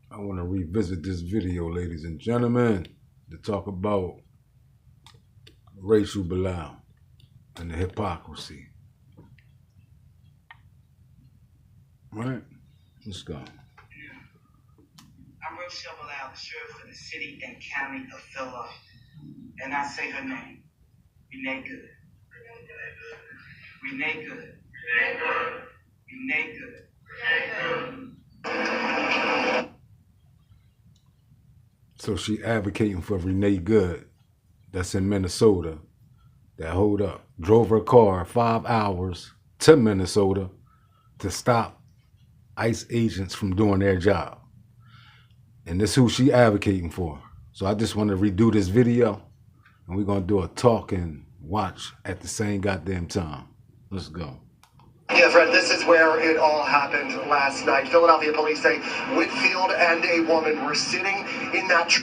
I want to revisit this video, ladies and gentlemen, to talk about racial Bilal and the hypocrisy. Right? Let's go. I'm Rochelle Bilal, the sheriff for the city and county of Philadelphia. And I say her name. Renee Good. Renee Good. Renee Good. So she advocating for Renee Good, that's in Minnesota, that hold up, drove her car 5 hours to Minnesota to stop ICE agents from doing their job. And this is who she advocating for. So I just want to redo this video, and we're going to do a talk and watch at the same goddamn time. Let's go. Yeah, Fred, this is where it all happened last night. Philadelphia police say Whitfield and a woman were sitting in that...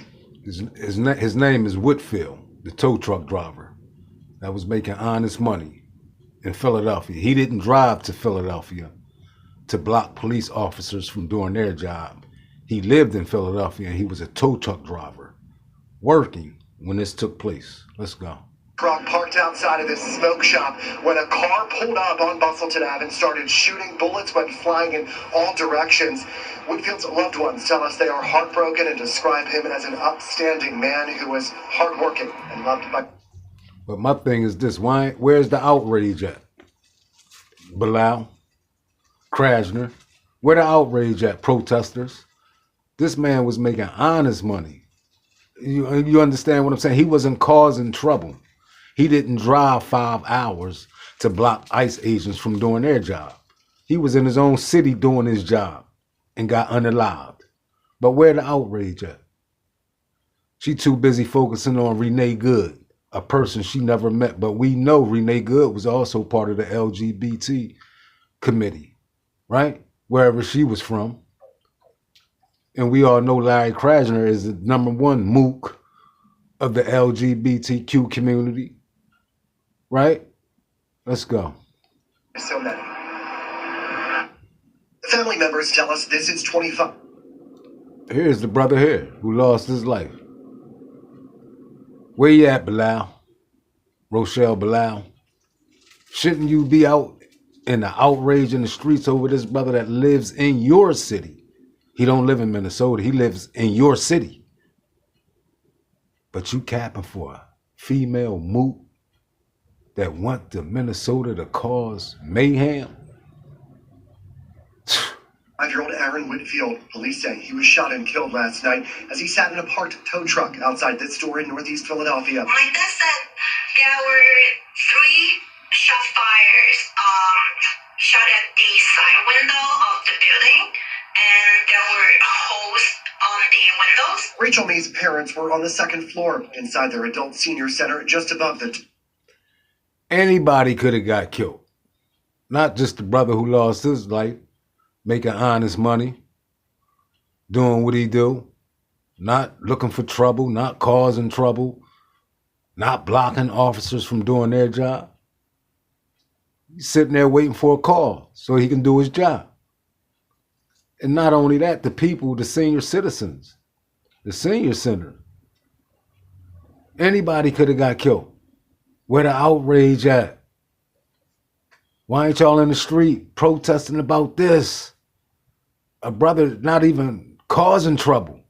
His name is Whitfield, the tow truck driver that was making honest money in Philadelphia. He didn't drive to Philadelphia to block police officers from doing their job. He lived in Philadelphia, and he was a tow truck driver working when this took place. Let's go. Truck parked outside of this smoke shop when a car pulled up on Bustleton Ave and started shooting. Bullets went flying in all directions. Whitfield's loved ones tell us they are heartbroken and describe him as an upstanding man who was hardworking and loved by... But my thing is this, where's the outrage at? Bilal, Krasner, where the outrage at, protesters? This man was making honest money. You understand what I'm saying? He wasn't causing trouble. He didn't drive 5 hours to block ICE agents from doing their job. He was in his own city doing his job and got unalived. But where the outrage at? She too busy focusing on Renee Good, a person she never met. But we know Renee Good was also part of the LGBT committee, right? Wherever she was from. And we all know Larry Krasner is the #1 mook of the LGBTQ community. Right? Let's go. So many. Family members tell us this is 25. Here's the brother here who lost his life. Where you at, Bilal? Rochelle Bilal? Shouldn't you be out in the outrage in the streets over this brother that lives in your city? He don't live in Minnesota. He lives in your city. But you capping for a female mook that went to Minnesota to cause mayhem? 5-year-old Aaron Whitfield, police say he was shot and killed last night as he sat in a parked tow truck outside this store in Northeast Philadelphia. My dad said there were 3 shot fires shot at the side window of the building, and there were holes on the windows. Rachel May's parents were on the 2nd floor inside their adult senior center just above the... Anybody could have got killed. Not just the brother who lost his life, making honest money, doing what he do, not looking for trouble, not causing trouble, not blocking officers from doing their job. He's sitting there waiting for a call so he can do his job. And not only that, the people, the senior citizens, the senior center, anybody could have got killed. Where the outrage at? Why ain't y'all in the street protesting about this? A brother not even causing trouble.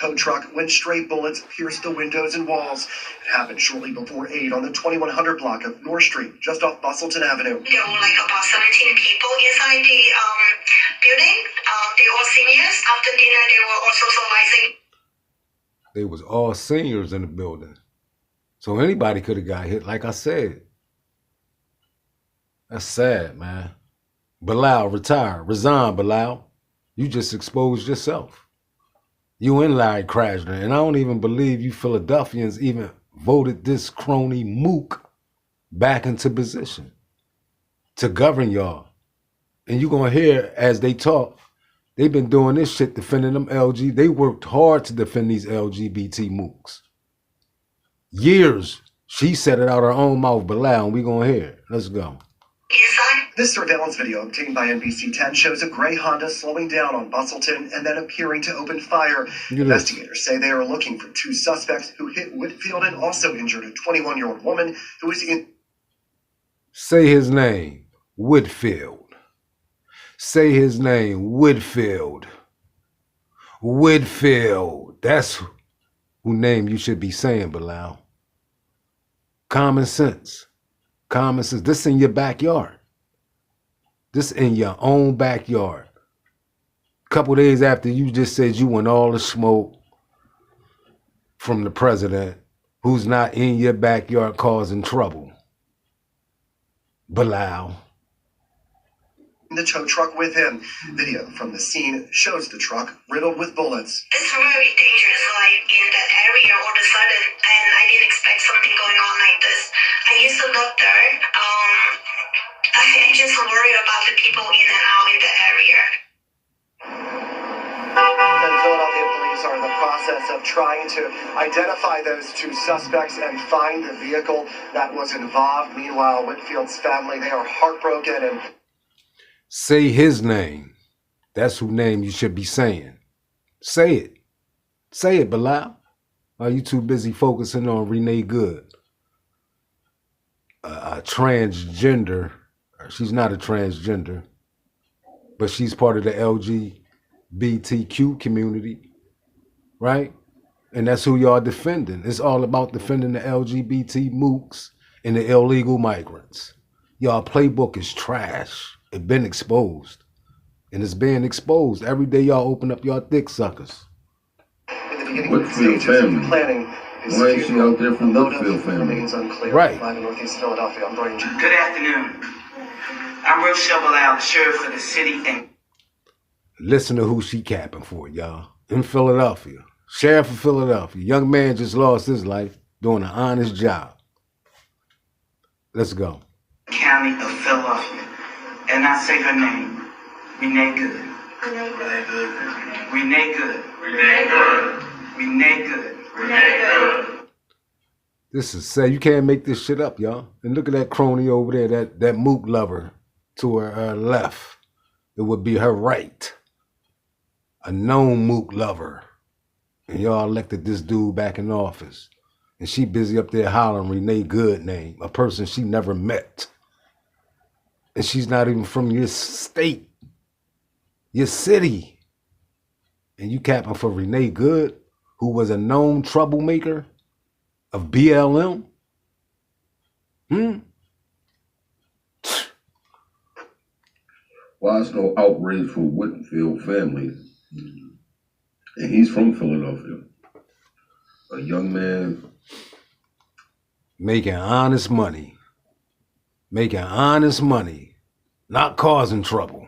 Tow truck when stray bullets pierced the windows and walls. It happened shortly before 8 on the 2100 block of North Street, just off Bustleton Avenue. There were like about 17 people inside the building. They were all seniors. After dinner, they were all socializing. They was all seniors in the building. So anybody could have got hit, like I said. That's sad, man. Bilal, retire. Resign, Bilal. You just exposed yourself. You and Larry Krasner. And I don't even believe you Philadelphians even voted this crony mook back into position to govern y'all. And you're going to hear as they talk, they've been doing this shit defending them LG. They worked hard to defend these LGBT mooks. Years. She said it out her own mouth, Bilal, and we going to hear it. Let's go. Inside, This surveillance video obtained by NBC10 shows a gray Honda slowing down on Bustleton and then appearing to open fire. Investigators say they are looking for two suspects who hit Whitfield and also injured a 21-year-old woman who was in... Say his name, Whitfield. Say his name, Whitfield. Whitfield. That's who name you should be saying, Bilal. Common sense. Common sense. This in your backyard. This in your own backyard. Couple days after you just said you want all the smoke from the president who's not in your backyard causing trouble. Bilal. The tow truck with him. Video from the scene shows the truck riddled with bullets. It's very dangerous, like in that area all of a sudden, and I didn't expect something going on like this. I used to live there. I just worry about the people in and out in the area. The Philadelphia police are in the process of trying to identify those two suspects and find the vehicle that was involved. Meanwhile, Whitfield's family, they are heartbroken and... Say his name. That's who name you should be saying. Say it. Say it, Bilal. Are you too busy focusing on Renee Good? A transgender. She's not a transgender, but she's part of the LGBTQ community, right? And that's who y'all defending. It's all about defending the LGBT mooks and the illegal migrants. Y'all playbook is trash. It been exposed. And it's being exposed. Every day y'all open up y'all dick suckers. In the beginning of the stages of planning, why is she out there from Whitfield family? Remains unclear. Right. Live in Northeast Philadelphia, I'm Brian. Good afternoon. I'm Rochelle Bilal, the sheriff of the city, and Listen to who she capping for, y'all. In Philadelphia. Sheriff of Philadelphia. Young man just lost his life doing an honest job. Let's go. County of Philadelphia. And I say her name, Renee Good. Renee Good. Renee Good. Renee Good. Renee Good. Renee Good. This is sad. You can't make this shit up, y'all. And look at that crony over there, that mook lover to her left. It would be her right. A known mook lover. And y'all elected this dude back in office. And she busy up there hollering Renee Good name, a person she never met. And she's not even from your state, your city. And you capping for Renee Good, who was a known troublemaker of BLM? Why is no outrage for Whitfield family? And he's from Philadelphia. A young man Making honest money. Making honest money. Not causing trouble.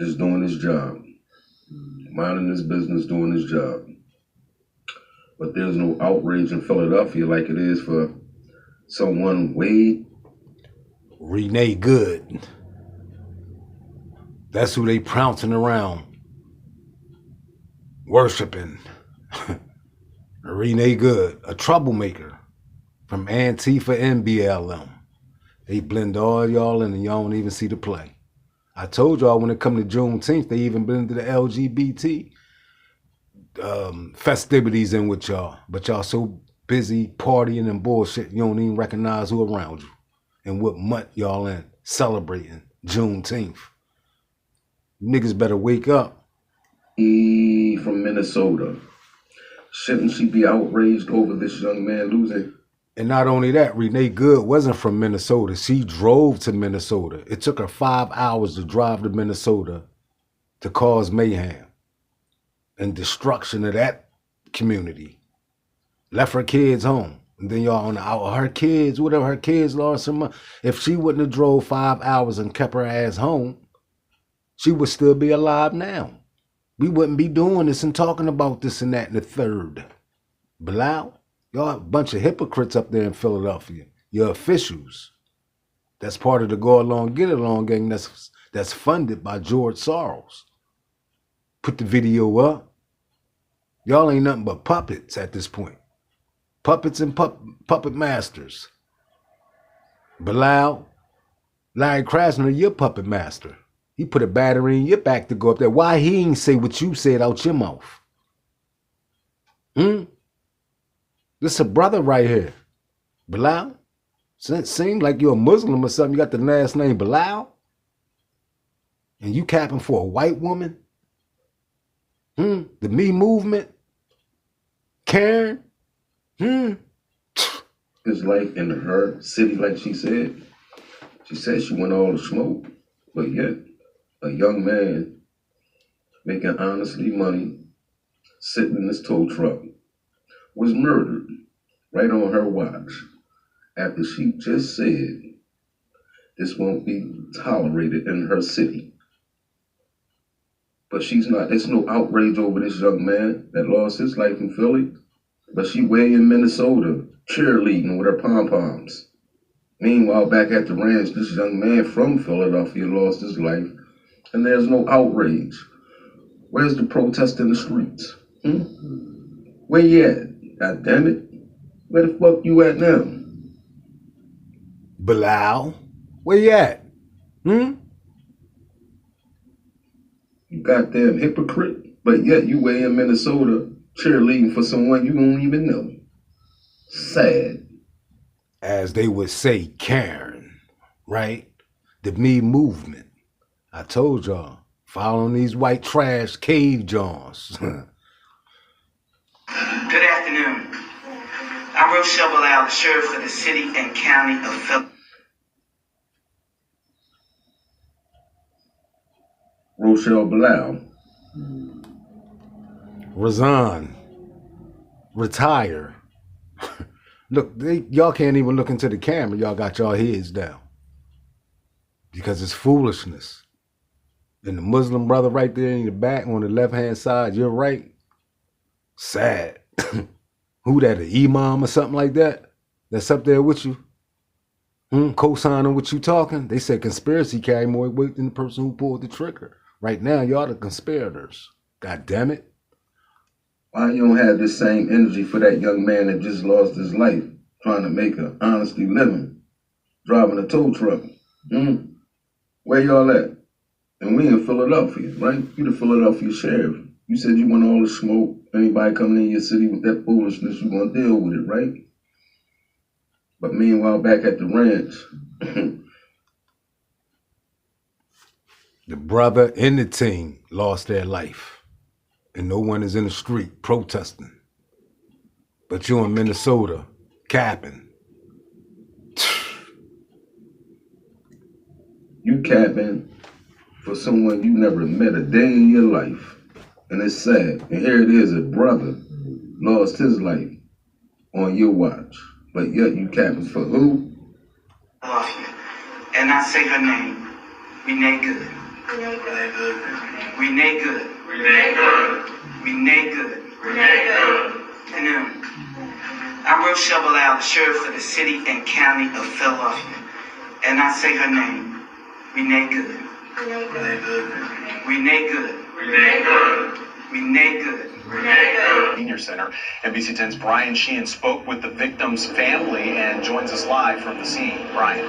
is doing his job. Minding his business, doing his job. But there's no outrage in Philadelphia like it is for someone Wade. Renee Good. That's who they pouncing around. Worshiping. Renee Good, a troublemaker from Antifa and BLM. They blend all y'all in and y'all don't even see the play. I told y'all when it come to Juneteenth, they even blended the LGBT festivities in with y'all. But y'all so busy partying and bullshit, you don't even recognize who around you and what month y'all in celebrating Juneteenth. Niggas better wake up. He from Minnesota. Shouldn't she be outraged over this young man losing? And not only that, Renee Good wasn't from Minnesota. She drove to Minnesota. It took her 5 hours to drive to Minnesota to cause mayhem and destruction of that community. Left her kids home. And then y'all on the out. Her kids, whatever, her kids lost some money. If she wouldn't have drove 5 hours and kept her ass home, she would still be alive now. We wouldn't be doing this and talking about this and that and the third. Bilal, y'all a bunch of hypocrites up there in Philadelphia. Your officials. That's part of the Go Along, Get Along gang that's funded by George Soros. Put the video up. Y'all ain't nothing but puppets at this point. Puppets and puppet masters. Bilal, Larry Krasner, your puppet master. He put a battery in your back to go up there. Why he ain't say what you said out your mouth? This a brother right here. Bilal? Seems like you're a Muslim or something. You got the last name Bilal? And you capping for a white woman? The Me Movement? Karen? His life in her city, like she said. She said she want all the smoke, but yet a young man making honestly money, sitting in his tow truck, was murdered right on her watch after she just said this won't be tolerated in her city. But she's not, it's no outrage over this young man that lost his life in Philly, but she way in Minnesota cheerleading with her pom-poms. Meanwhile, back at the ranch, this young man from Philadelphia lost his life, and there's no outrage. Where's the protest in the streets? Where you at? God damn it. Where the fuck you at now? Bilal? Where you at? You goddamn hypocrite. But yet you way in Minnesota cheerleading for someone you don't even know. Sad. As they would say, Karen, right? The Me Movement. I told y'all, following these white trash cave Johns. Good afternoon. I'm Rochelle Bilal, the sheriff of the city and county of Philly. Rochelle Bilal. Resign. Retire. Look, y'all can't even look into the camera. Y'all got y'all heads down. Because it's foolishness. And the Muslim brother right there in the back on the left-hand side, you're right. Sad. Who that, an imam or something like that? That's up there with you? Co-signing what you talking? They said conspiracy carry more weight than the person who pulled the trigger. Right now, y'all the conspirators. God damn it. Why you don't have this same energy for that young man that just lost his life trying to make an honestly living, driving a tow truck? Where y'all at? And we in Philadelphia, right? You the Philadelphia sheriff. You said you want all the smoke. Anybody coming in your city with that foolishness, you gonna deal with it, right? But meanwhile, back at the ranch, the brother and the team lost their life. And no one is in the street protesting. But you in Minnesota, capping. You capping for someone you never met a day in your life. And it's sad. And here it is, a brother lost his life on your watch. But yet you capping for who? And I say her name. Renee Good. Renee Good. Renee Good. Renee Good. Renee Good. Renee Good. Afternoon. I'm Rochelle Bilal, the sheriff of the city and county of Philadelphia. And I say her name. Renee Good. Renee Good. Renee Good. Renee Good. Renee Good. Renee Good. Senior Center. NBC 10's Brian Sheehan spoke with the victim's family and joins us live from the scene. Brian.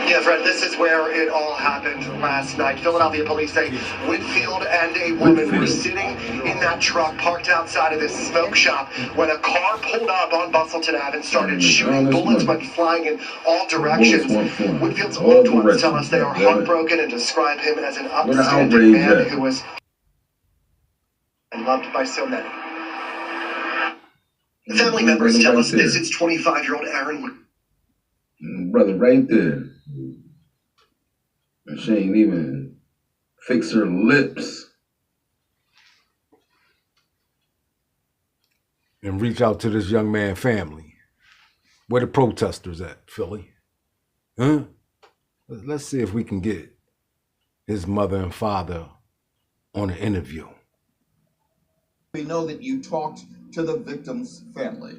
Yeah, Fred, this is where it all happened last night. Philadelphia police say Whitfield and a woman were sitting in that truck parked outside of this smoke shop when a car pulled up on Bustleton Ave and started shooting. Bullets went flying in all directions. Whitfield's loved ones tell us they are heartbroken and describe him as an upstanding man who was loved by so many. Family members tell us this is 25-year-old Aaron. Brother, right there. And she ain't even fix her lips. And reach out to this young man's family. Where the protesters at, Philly? Let's see if we can get his mother and father on an interview. We know that you talked to the victim's family.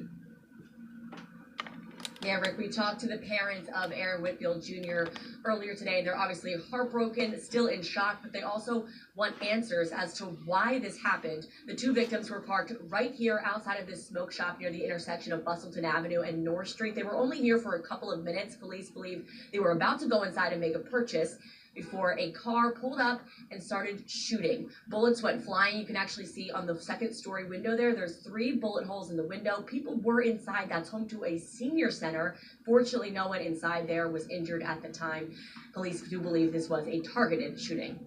Yeah, Rick, we talked to the parents of Aaron Whitfield Jr. earlier today. They're obviously heartbroken, still in shock, but they also want answers as to why this happened. The two victims were parked right here outside of this smoke shop near the intersection of Bustleton Avenue and North Street. They were only here for a couple of minutes. Police believe they were about to go inside and make a purchase before a car pulled up and started shooting. Bullets went flying. You can actually see on the second story window there's 3 bullet holes in the window. People were inside. That's home to a senior center. Fortunately, no one inside there was injured at the time. Police do believe this was a targeted shooting.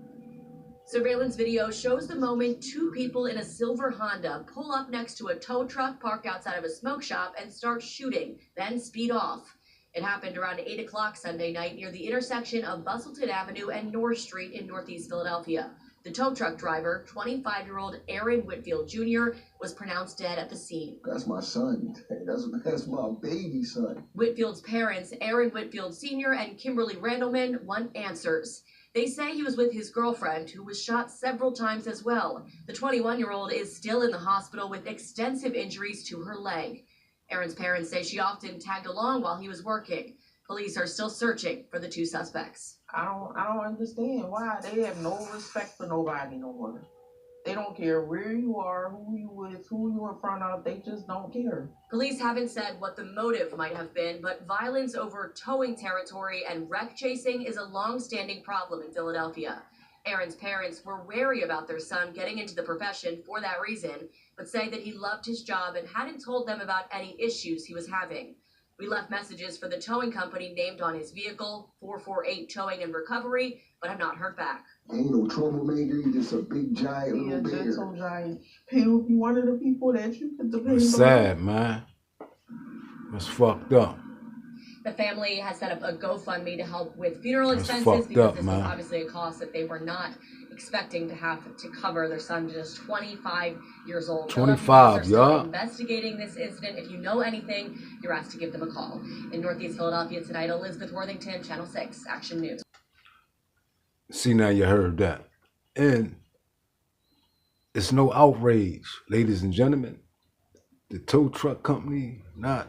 Surveillance video shows the moment 2 people in a silver Honda pull up next to a tow truck parked outside of a smoke shop and start shooting, then speed off. It happened around 8 o'clock Sunday night near the intersection of Bustleton Avenue and North Street in Northeast Philadelphia. The tow truck driver, 25-year-old Aaron Whitfield Jr., was pronounced dead at the scene. That's my son. That's my baby son. Whitfield's parents, Aaron Whitfield Sr. and Kimberly Randleman, want answers. They say he was with his girlfriend, who was shot several times as well. The 21-year-old is still in the hospital with extensive injuries to her leg. Aaron's parents say she often tagged along while he was working. Police are still searching for the 2 suspects. I don't understand why they have no respect for nobody no more. They don't care where you are, who you with, who you in front of. They just don't care. Police haven't said what the motive might have been, but violence over towing territory and wreck chasing is a long-standing problem in Philadelphia. Aaron's parents were wary about their son getting into the profession for that reason, but say that he loved his job and hadn't told them about any issues he was having. We left messages for the towing company named on his vehicle, 448 Towing and Recovery, but have not heard back. Ain't no troublemaker, you just a big giant little bear. Gentle giant. He'll be one of the people that you could depend on. It's sad, man. It's fucked up. The family has set up a GoFundMe to help with funeral expenses because this was obviously a cost that they were not expecting to have to cover. Their son just 25 years old. 25, y'all. Investigating this incident. If you know anything, you're asked to give them a call. In Northeast Philadelphia tonight, Elizabeth Worthington, Channel 6, Action News. See, now you heard that. And it's no outrage, ladies and gentlemen. The tow truck company not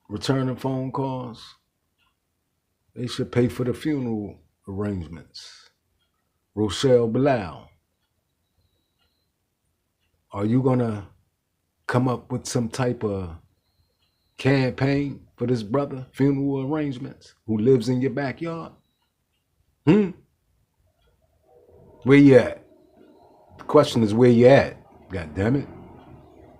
returning phone calls. They should pay for the funeral arrangements. Rochelle Bilal, are you gonna come up with some type of campaign for this brother, funeral arrangements, who lives in your backyard? Where you at? The question is where you at, God damn it.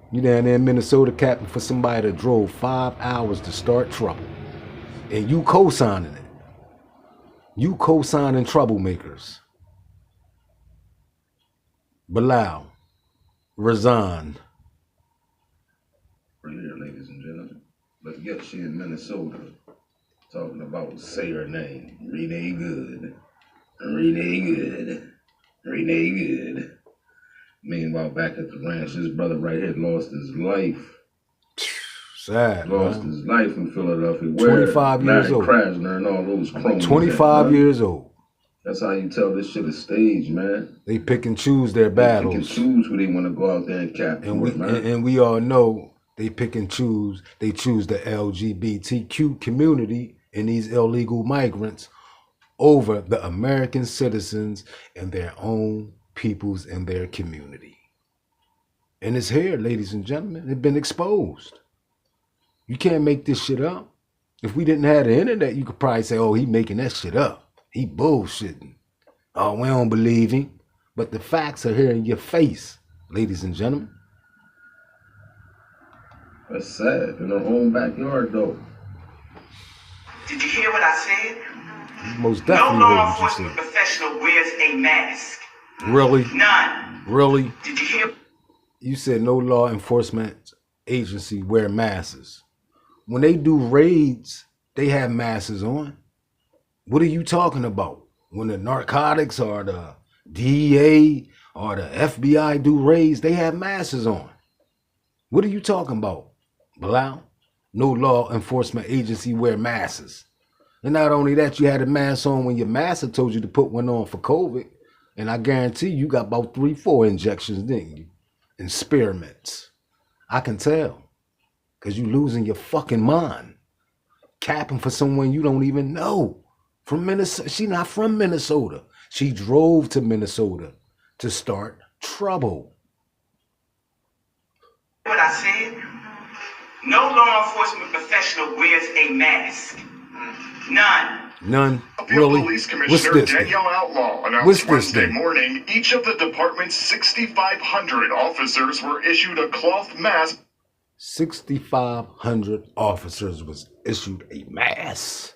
You down there in Minnesota capping for somebody that drove 5 hours to start trouble. And you co-signing it. You co-signing troublemakers. Bilal, resign. We're here, ladies and gentlemen. But yet she in Minnesota talking about say her name. Renee Good. Renee Good. Renee Good. Meanwhile, back at the ranch, this brother right here lost his life. Sad, lost man. his life in Philadelphia. 25 years old. Krasner and all those cronies. 25 years old. That's how you tell this shit is staged, man. They pick and choose their battles. They pick and choose who they want to go out there and capture, and we all know they pick and choose. They choose the LGBTQ community and these illegal migrants over the American citizens and their own peoples in their community. And it's here, ladies and gentlemen. It's been exposed. You can't make this shit up. If we didn't have the internet, you could probably say, oh, he making that shit up. He bullshitting. Oh, we don't believe him. But the facts are here in your face, ladies and gentlemen. That's sad. In her own backyard, though. Did you hear what I said? You most definitely no heard law what you enforcement said. professional wears a mask. Really? None. Really? Did you hear? You said no law enforcement agency wear masks. When they do raids, they have masks on. What are you talking about? When the narcotics or the DEA or the FBI do raids, they have masks on. What are you talking about, Bilal? No law enforcement agency wear masks. And not only that, you had a mask on when your master told you to put one on for COVID. And I guarantee you got about 3-4 injections, didn't you? Experiments. I can tell. because you losing your fucking mind. Capping for someone you don't even know. From Minnesota. She not from Minnesota. She drove to Minnesota to start trouble. What I said? No law enforcement professional wears a mask. None. None. Field Really? Police What's Commissioner this Danielle then? Outlaw What's announced this Wednesday then? morning each of the department's 6,500 officers were issued a cloth mask. 6,500 officers was issued a mask.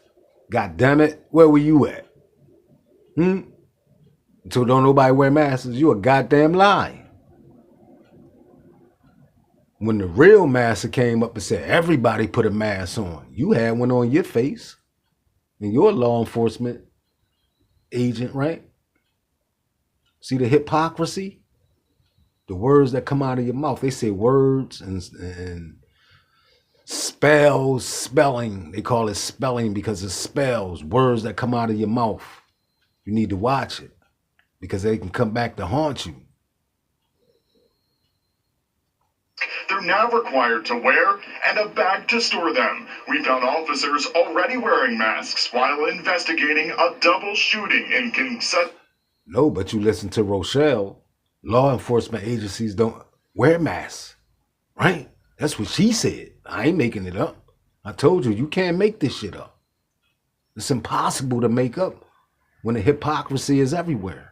God damn it. Where were you at? So don't nobody wear masks? You a goddamn lie. When the real master came up and said, everybody put a mask on, you had one on your face. And you're a law enforcement agent, right? See the hypocrisy? The words that come out of your mouth. They say words and spells, spelling. They call it spelling because it's spells, words that come out of your mouth. You need to watch it because they can come back to haunt you. They're now required to wear and a bag to store them. We found officers already wearing masks while investigating a double shooting in Kentucky. No, but you listen to Rochelle. Law enforcement agencies don't wear masks, right? That's what she said. I ain't making it up. I told you, you can't make this shit up. It's impossible to make up when the hypocrisy is everywhere.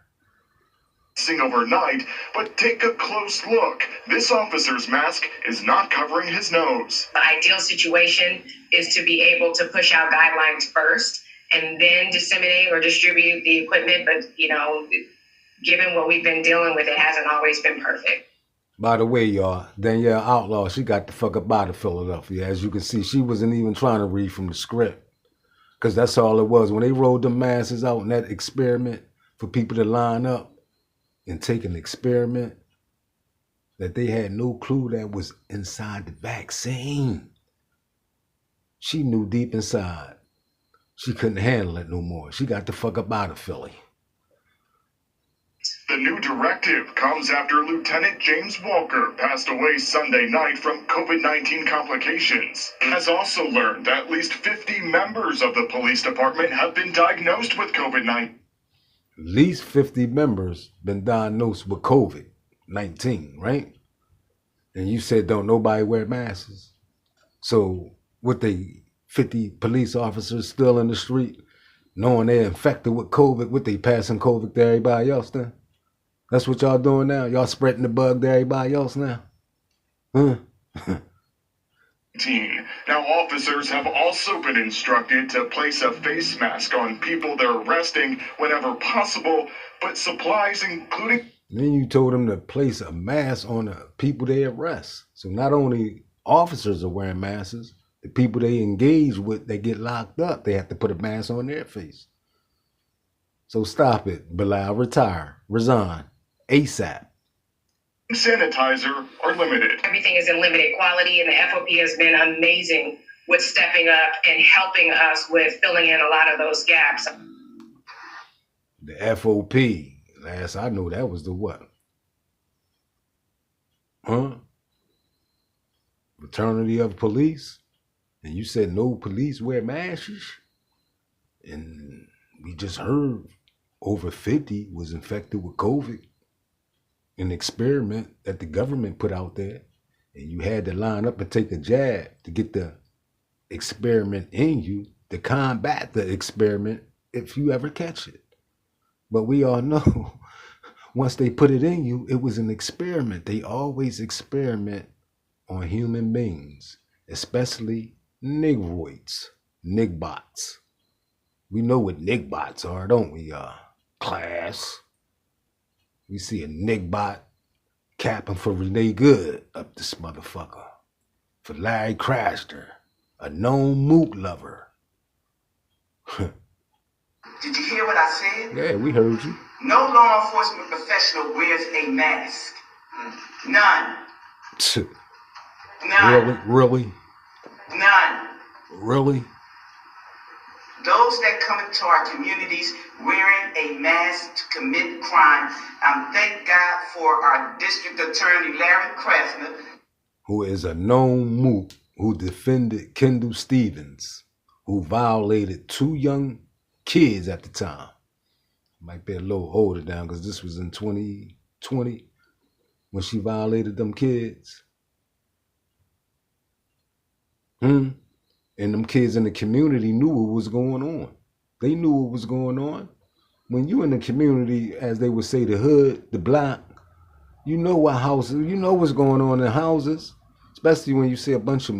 Overnight, but take a close look. This officer's mask is not covering his nose. The ideal situation is to be able to push out guidelines first and then disseminate or distribute the equipment. But, given what we've been dealing with, it hasn't always been perfect. By the way, y'all, Danielle Outlaw, she got the fuck up out of Philadelphia. As you can see, she wasn't even trying to read from the script. Because that's all it was. When they rolled the masses out in that experiment for people to line up and take an experiment, that they had no clue that was inside the vaccine. She knew deep inside she couldn't handle it no more. She got the fuck up out of Philly. The new directive comes after Lieutenant James Walker passed away Sunday night from COVID-19 complications. Has also learned at least 50 members of the police department have been diagnosed with COVID-19. At least 50 members been diagnosed with COVID-19, right? And you said don't nobody wear masks. So what, they 50 police officers still in the street knowing they're infected with COVID, what, they passing COVID to everybody else then? That's what y'all doing now? Y'all spreading the bug to everybody else now? Huh? Now, officers have also been instructed to place a face mask on people they're arresting whenever possible, but supplies including... Then you told them to place a mask on the people they arrest. So not only officers are wearing masks, the people they engage with, they get locked up, they have to put a mask on their face. So stop it, Bilal. Retire. Resign. ASAP. Sanitizer are limited. Everything is in limited quality, and the FOP has been amazing with stepping up and helping us with filling in a lot of those gaps. The FOP. Last I know, that was the what? Huh? Fraternity of Police? And you said no police wear masks? And we just heard over 50 was infected with COVID. An experiment that the government put out there, and you had to line up and take a jab to get the experiment in you to combat the experiment if you ever catch it. But we all know once they put it in you, it was an experiment. They always experiment on human beings, especially nigroids, nigbots. We know what nigbots are, don't we, class? We see a nigbot capping for Renee Good up this motherfucker. For Larry Krasner, a known mook lover. Did you hear what I said? Yeah, we heard you. No law enforcement professional wears a mask. None. None. Really? None. Really? Those that come into our communities wearing a mask to commit crime, thank God for our district attorney, Larry Krasner, who is a known mook who defended Kendall Stevens, who violated 2 young kids at the time. Might be a little older now because this was in 2020 when she violated them kids. And them kids in the community knew what was going on. They knew what was going on. When you in the community, as they would say, the hood, the block, you know what houses, you know what's going on in houses, especially when you see a bunch of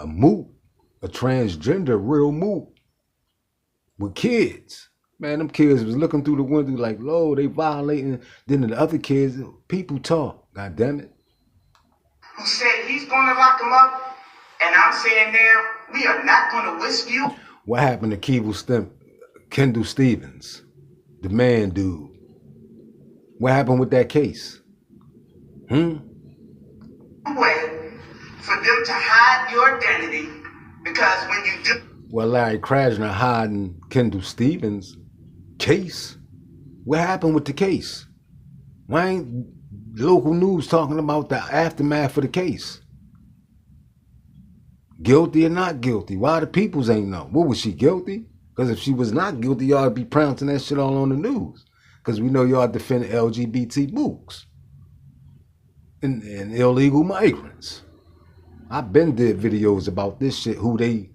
moot, a transgender real moot with kids. Man, them kids was looking through the window like, Lord, they violating. Then the other kids, people talk, God damn it. Who said he's going to lock him up, and I'm saying there, we are not going to whisk you. What happened to Kendall Stevens, the man dude? What happened with that case? Way for them to hide your identity, because when you do. Well, Larry Krasner hiding Kendall Stevens' case. What happened with the case? Why ain't local news talking about the aftermath of the case? Guilty or not guilty? Why the peoples ain't know? What, was she guilty? Because if she was not guilty, y'all be pronouncing that shit all on the news. Because we know y'all defend LGBT mooks and illegal migrants. I've been did videos about this shit, who they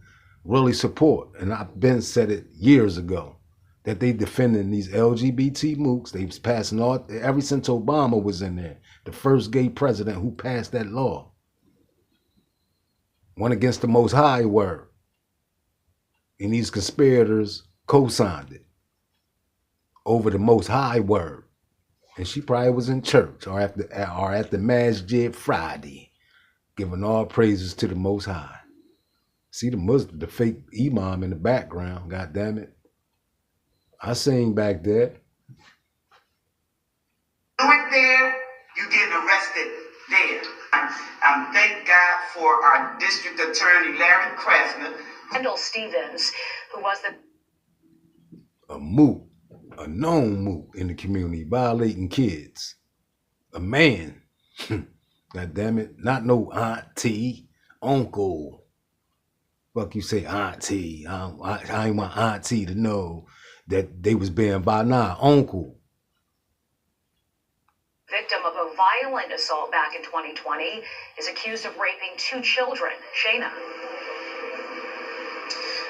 really support. And I've been said it years ago, that they defending these LGBT mooks. They was passing all, ever since Obama was in there, the first gay president who passed that law. Went against the Most High word. And these conspirators co-signed it over the Most High word. And she probably was in church or at the Masjid Friday, giving all praises to the Most High. See the Muslim, the fake imam in the background, God damn it. I sing back there. Do it there, you get arrested there. Thank God for our district attorney, Larry Krasner. Kendall Stevens, who was the... A moot, a known moot in the community, violating kids. A man. God damn it. Not no auntie, uncle. Fuck you say auntie. I ain't want auntie to know that they was being by now. Uncle. Victim of a violent assault back in 2020 is accused of raping 2 children. Shayna.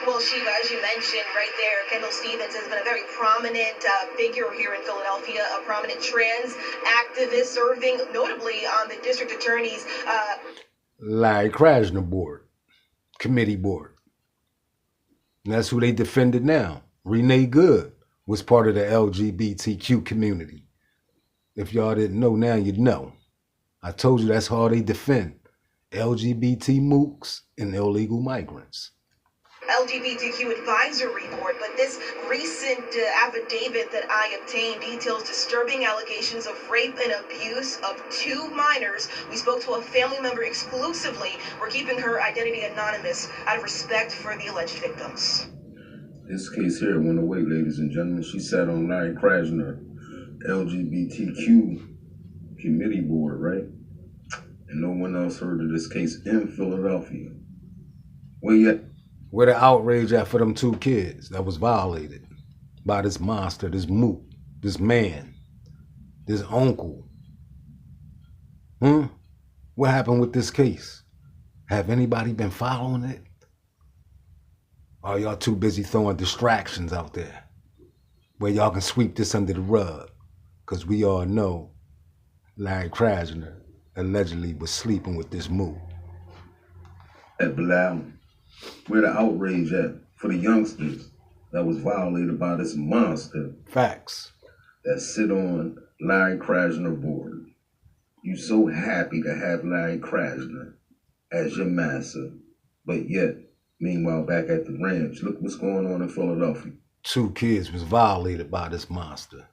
Well, Shiva, as you mentioned right there, Kendall Stevens has been a very prominent figure here in Philadelphia, a prominent trans activist serving notably on the district attorney's Larry Krasner board, committee board. And that's who they defended now. Renee Good was part of the LGBTQ community. If y'all didn't know, now you know. I told you that's how they defend LGBT mooks and illegal migrants. LGBTQ advisory board, but this recent affidavit that I obtained details disturbing allegations of rape and abuse of 2 minors. We spoke to a family member exclusively. We're keeping her identity anonymous out of respect for the alleged victims. This case here went away, ladies and gentlemen. She sat on Larry Krasner, LGBTQ committee board, right? And no one else heard of this case in Philadelphia. Where yet? Where the outrage at for them 2 kids that was violated by this monster, this moot, this man, this uncle? What happened with this case? Have anybody been following it? Or are y'all too busy throwing distractions out there where y'all can sweep this under the rug? Because we all know Larry Krasner allegedly was sleeping with this moot. At Bilal, where the outrage at for the youngsters that was violated by this monster? Facts. That sit on Larry Krasner board. You so happy to have Larry Krasner as your master, but yet, meanwhile, back at the ranch, look what's going on in Philadelphia. 2 kids was violated by this monster.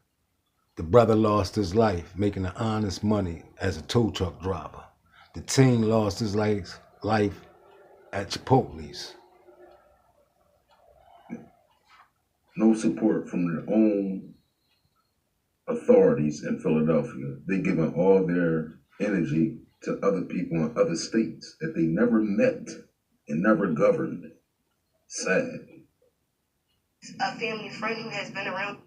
The brother lost his life making the honest money as a tow truck driver. The teen lost his life at Chipotle's. No support from their own authorities in Philadelphia. They're giving all their energy to other people in other states that they never met and never governed. Sad. A family friend who has been around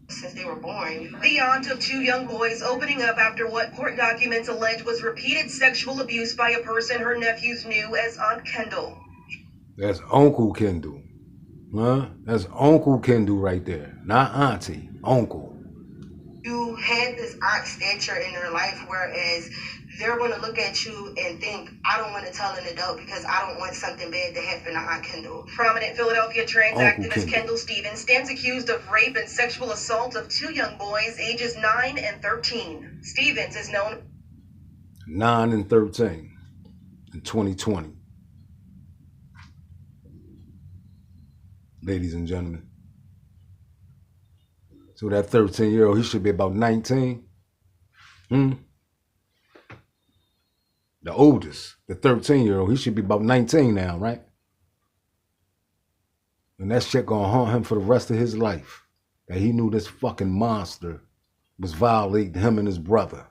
since they were born. The aunt of two young boys opening up after what court documents allege was repeated sexual abuse by a person her nephews knew as Aunt Kendall. That's Uncle Kendall. Huh? That's Uncle Kendall right there. Not auntie. Uncle. You had this aunt stature in their life, whereas they're going to look at you and think, I don't want to tell an adult because I don't want something bad to happen to Aunt Kendall. Prominent Philadelphia trans activist Kendall Stevens stands accused of rape and sexual assault of two young boys, ages 9 and 13. Stevens is known 9 and 13 in 2020. Ladies and gentlemen. So that 13-year-old, he should be about 19. The oldest, the 13-year-old, he should be about 19 now, right? And that shit gonna haunt him for the rest of his life. That he knew this fucking monster was violating him and his brother.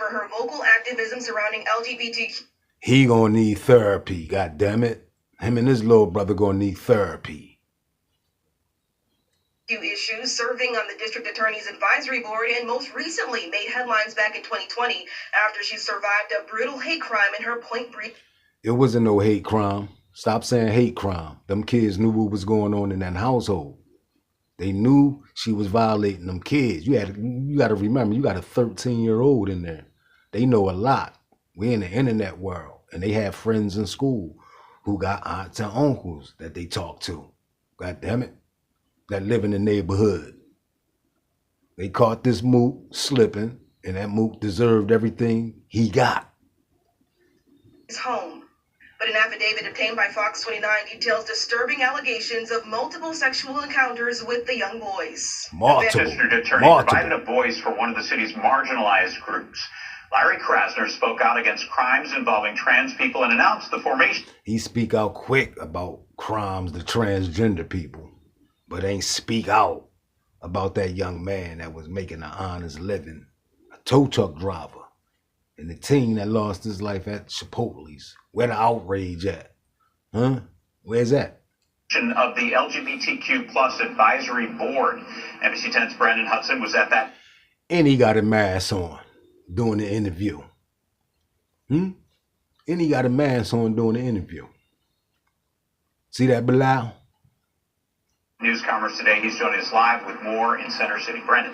for her vocal activism surrounding LGBTQ. He gonna need therapy, goddammit. Him and his little brother gonna need therapy. Issues, serving on the district attorney's advisory board, and most recently made headlines back in 2020 after she survived a brutal hate crime in her Point Breeze. It wasn't no hate crime. Stop saying hate crime. Them kids knew what was going on in that household. They knew she was violating them kids. You got to remember, you got a 13-year-old in there. They know a lot. We're in the internet world, and they have friends in school who got aunts and uncles that they talk to. God damn it. That live in the neighborhood. They caught this mook slipping, and that mook deserved everything he got. His home. But an affidavit obtained by Fox 29 details disturbing allegations of multiple sexual encounters with the young boys. District attorney provided a voice for one of the city's marginalized groups. Larry Krasner spoke out against crimes involving trans people and announced the formation. He speak out quick about crimes to transgender people, but ain't speak out about that young man that was making an honest living, a tow truck driver, and the teen that lost his life at Chipotle's. Where the outrage at? Huh? Where's that? Of the LGBTQ plus advisory board. NBC 10's Brandon Hudson was at that. And he got a mask on doing the interview. And he got a mask on doing the interview. See that, Bilal? News Commerce today. He's joining us live with more in Center City. Brandon.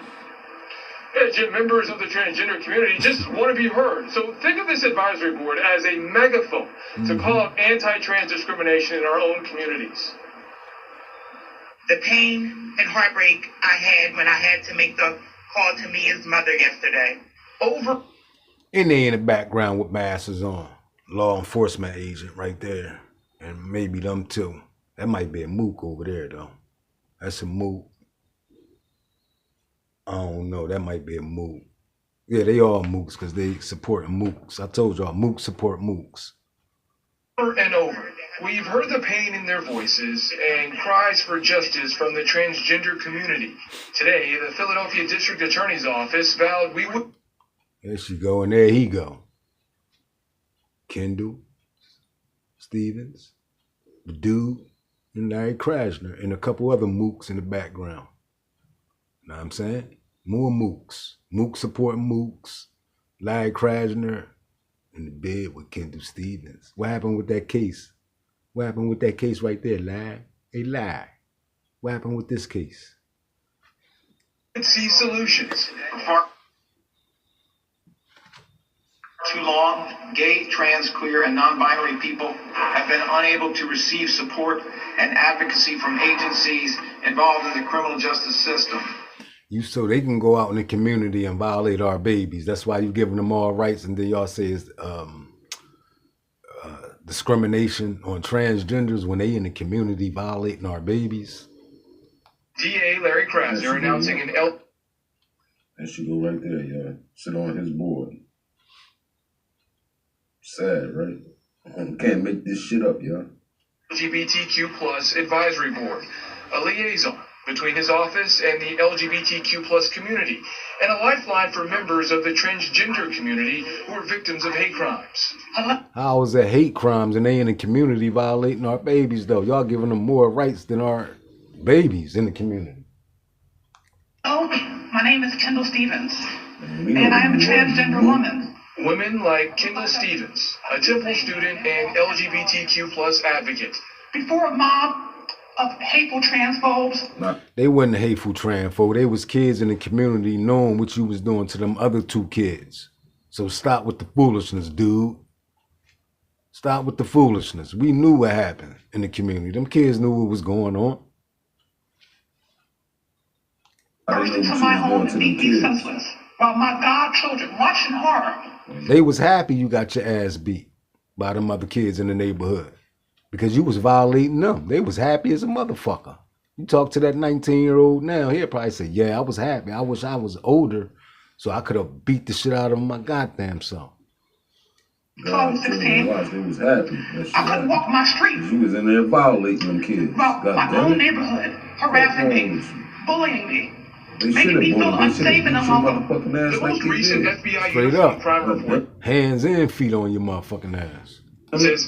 Yeah, Jim, members of the transgender community just want to be heard. So think of this advisory board as a megaphone to call out anti-trans discrimination in our own communities. The pain and heartbreak I had when I had to make the call to Mia's mother yesterday. And they in the background with masks on. Law enforcement agent right there. And maybe them too. That might be a mook over there though. That's a mook. I don't know. That might be a mook. Yeah, they all mooks because they support mooks. I told y'all, mooks support mooks. Over and over, we've heard the pain in their voices and cries for justice from the transgender community. Today, the Philadelphia District Attorney's Office vowed we would... There she go, and there he go. Kendall, Stevens, the dude, and Larry Krasner, and a couple other mooks in the background. Know what I'm saying? More mooks. Mooks supporting mooks. Larry Krasner in the bed with Kendall Stevens. What happened with that case? What happened with that case right there, Larry? Hey, Larry. What happened with this case? See solutions. Too long, gay, trans, queer, and non-binary people have been unable to receive support and advocacy from agencies involved in the criminal justice system. So they can go out in the community and violate our babies. That's why you're giving them all rights, and then y'all say it's discrimination on transgenders when they in the community violating our babies. DA Larry Krasner announcing an That should go right there, y'all. Sit on his board. Sad, right? Can't make this shit up, y'all. LGBTQ plus advisory board, a liaison between his office and the LGBTQ plus community, and a lifeline for members of the transgender community who are victims of hate crimes. How is that hate crimes and they in the community violating our babies though? Y'all giving them more rights than our babies in the community. Oh, my name is Kendall Stevens, and I am a transgender woman. Women like Kendall Stevens, a Temple student and LGBTQ plus advocate. Before a mob of hateful transphobes. They wasn't hateful transphobe. They was kids in the community knowing what you was doing to them other two kids. So stop with the foolishness, dude. Stop with the foolishness. We knew what happened in the community. Them kids knew what was going on. Burst into my home and beat me senseless while my godchildren watching horror. They was happy you got your ass beat by them other kids in the neighborhood because you was violating them. They was happy as a motherfucker. You talk to that 19-year-old now, he'll probably say, yeah, I was happy. I wish I was older so I could have beat the shit out of my goddamn self. God, 16. Watch, they was happy. I couldn't walk my streets. You was in there violating them kids. Well, my own neighborhood, harassing me, bullying me. Making me feel unsafe in the motherfucking ass. The most recent FBI straight up crime report. Hands and feet on your motherfucking ass.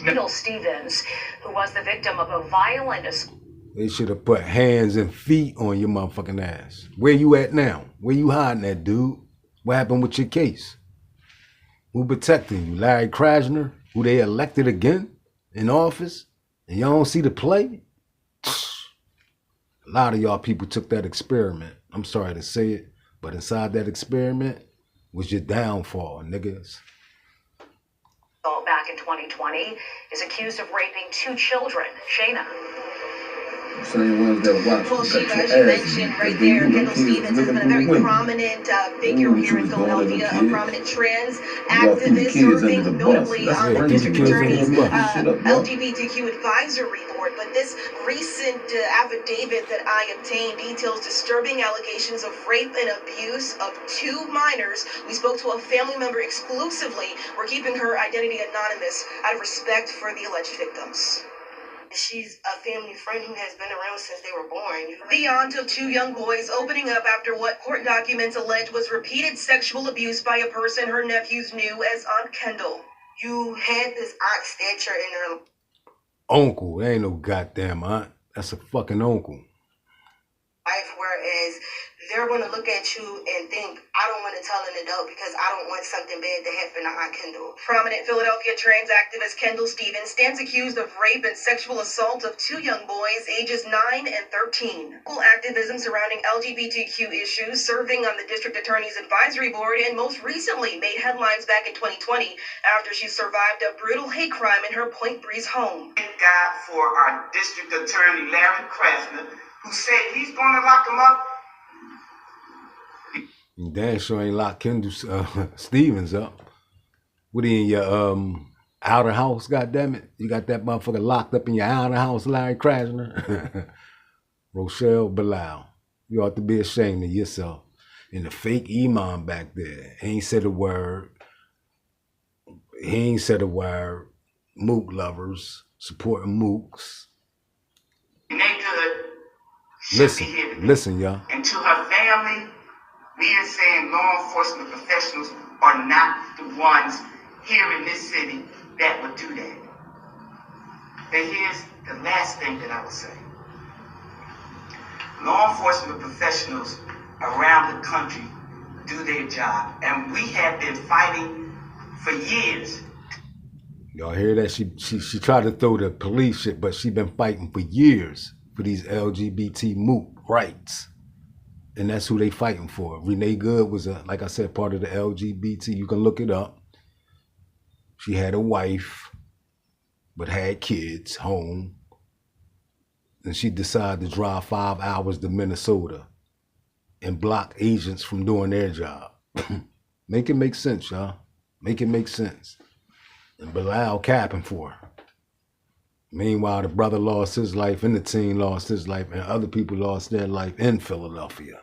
Kendall Stevens, who was the victim of a violent assault. They should have put hands and feet on your motherfucking ass. Where you at now? Where you hiding at, dude? What happened with your case? Who protecting you? Larry Krasner, who they elected again in office? And y'all don't see the play? A lot of y'all people took that experiment. I'm sorry to say it, but inside that experiment was your downfall, niggas. Back in 2020 is accused of raping 2 children. Shayna. Same ones that watch. Well, Sheila, as you mentioned right there, Kendall Stevens has been a very prominent figure here in Philadelphia, a prominent trans activist serving notably on the district attorney's LGBTQ advisory board. But this recent affidavit that I obtained details disturbing allegations of rape and abuse of 2 minors. We spoke to a family member exclusively. We're keeping her identity anonymous out of respect for the alleged victims. She's a family friend who has been around since they were born. The aunt of 2 young boys opening up after what court documents allege was repeated sexual abuse by a person her nephews knew as Aunt Kendall. You had this aunt stature in her uncle. That ain't no goddamn aunt. That's a fucking uncle. life, whereas they're going to look at you and think, I don't want to tell an adult because I don't want something bad to happen to Aunt Kendall. Prominent Philadelphia trans activist Kendall Stevens stands accused of rape and sexual assault of 2 young boys, ages 9 and 13. Activism surrounding LGBTQ issues, serving on the district attorney's advisory board, and most recently made headlines back in 2020 after she survived a brutal hate crime in her Point Breeze home. Thank God for our district attorney, Larry Krasner, who said he's going to lock him up. You damn sure ain't locked Kendall Stevens up. What in your outer house, goddammit? You got that motherfucker locked up in your outer house, Larry Krasner? Rochelle Bilal, you ought to be ashamed of yourself. And the fake imam back there ain't said a word. He ain't said a word. Mook lovers supporting mooks. Listen, y'all. And to her family, we are saying law enforcement professionals are not the ones here in this city that would do that. But here's the last thing that I will say. Law enforcement professionals around the country do their job, and we have been fighting for years. Y'all hear that? She tried to throw the police shit, but she been fighting for years for these LGBT mook rights. And that's who they fighting for. Renee Good was, like I said, part of the LGBT. You can look it up. She had a wife, but had kids home. And she decided to drive 5 hours to Minnesota and block agents from doing their job. Make it make sense, y'all. Make it make sense. And Bilal capping for her. Meanwhile, the brother lost his life and the teen lost his life and other people lost their life in Philadelphia.